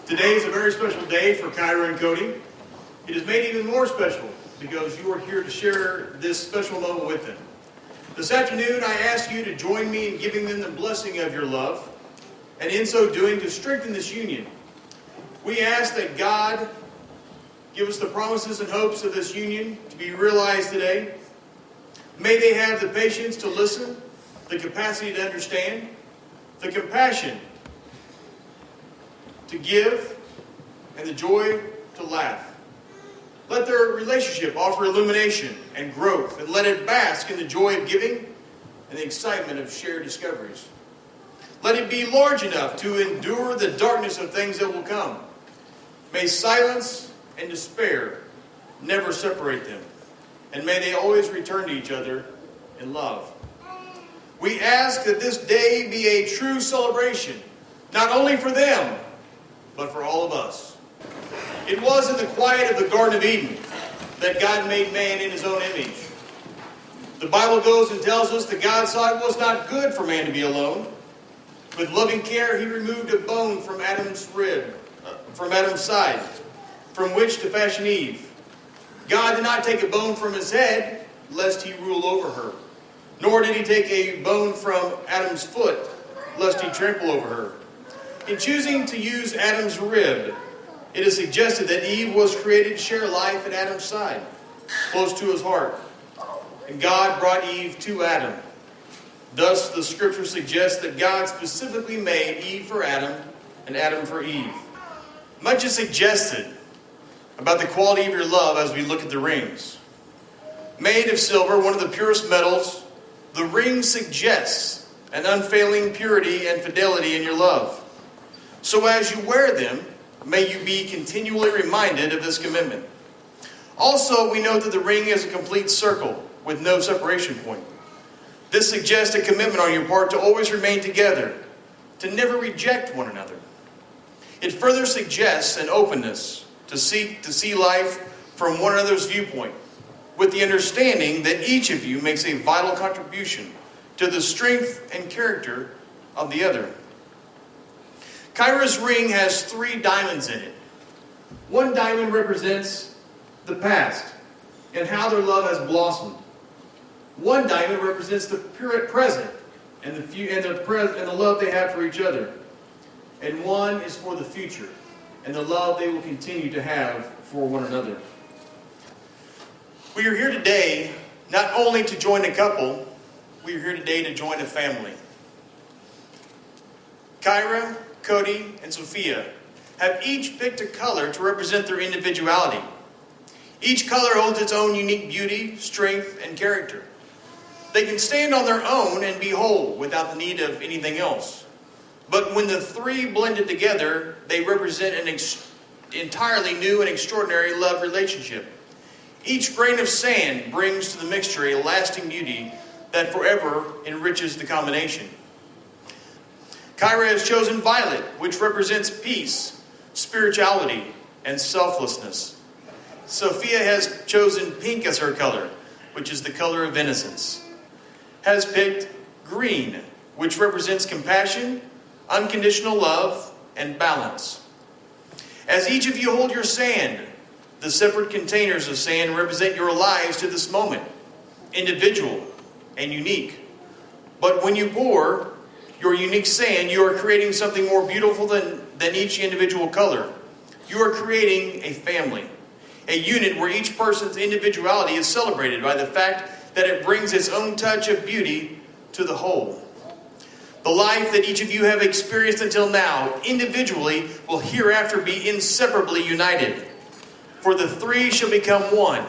Today is a very special day for Kyra and Cody. It is made even more special because you are here to share this special moment with them. This afternoon, I ask you to join me in giving them the blessing of your love, and in so doing, to strengthen this union. We ask that God give us the promises and hopes of this union to be realized today. May they have the patience to listen, the capacity to understand, the compassion to give, and the joy to laugh. Let their relationship offer illumination and growth, and let it bask in the joy of giving and the excitement of shared discoveries. Let it be large enough to endure the darkness of things that will come. May silence and despair never separate them, and may they always return to each other in love. We ask that this day be a true celebration, not only for them, but for all of us. It was in the quiet of the Garden of Eden that God made man in his own image. The Bible goes and tells us that God saw it was not good for man to be alone. With loving care, he removed a bone from Adam's side, from which to fashion Eve. God did not take a bone from his head, lest he rule over her. Nor did he take a bone from Adam's foot, lest he trample over her. In choosing to use Adam's rib, it is suggested that Eve was created to share life at Adam's side, close to his heart. And God brought Eve to Adam. Thus, the scripture suggests that God specifically made Eve for Adam and Adam for Eve. Much is suggested about the quality of your love as we look at the rings. Made of silver, one of the purest metals, the ring suggests an unfailing purity and fidelity in your love. So as you wear them, may you be continually reminded of this commitment. Also, we know that the ring is a complete circle with no separation point. This suggests a commitment on your part to always remain together, to never reject one another. It further suggests an openness to seek to see life from one another's viewpoint, with the understanding that each of you makes a vital contribution to the strength and character of the other. Kyra's ring has 3 diamonds in it. One diamond represents the past and how their love has blossomed. One diamond represents the present and the love they have for each other. And one is for the future and the love they will continue to have for one another. We are here today not only to join a couple, we are here today to join a family. Kyra, Cody, and Sophia have each picked a color to represent their individuality. Each color holds its own unique beauty, strength, and character. They can stand on their own and be whole without the need of anything else. But when the 3 blended together, they represent an entirely new and extraordinary love relationship. Each grain of sand brings to the mixture a lasting beauty that forever enriches the combination. Kyra has chosen violet, which represents peace, spirituality, and selflessness. Sophia has chosen pink as her color, which is the color of innocence. Has picked green, which represents compassion, unconditional love, and balance. As each of you hold your sand, the separate containers of sand represent your lives to this moment, individual and unique. But when you pour your unique sand, you are creating something more beautiful than each individual color. You are creating a family, a unit where each person's individuality is celebrated by the fact that it brings its own touch of beauty to the whole. The life that each of you have experienced until now, individually, will hereafter be inseparably united. For the 3 shall become one,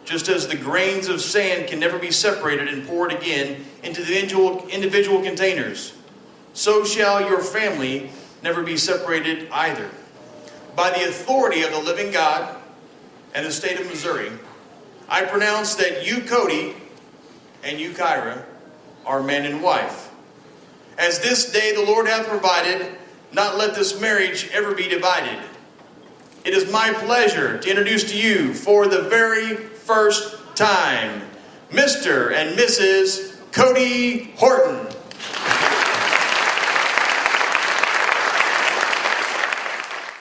just as the grains of sand can never be separated and poured again into the individual containers. So shall your family never be separated either. By the authority of the living God and the state of Missouri, I pronounce that you, Cody, and you, Kyra, are man and wife. As this day the Lord hath provided, not let this marriage ever be divided. It is my pleasure to introduce to you for the very first time, Mr. and Mrs. Cody Horton.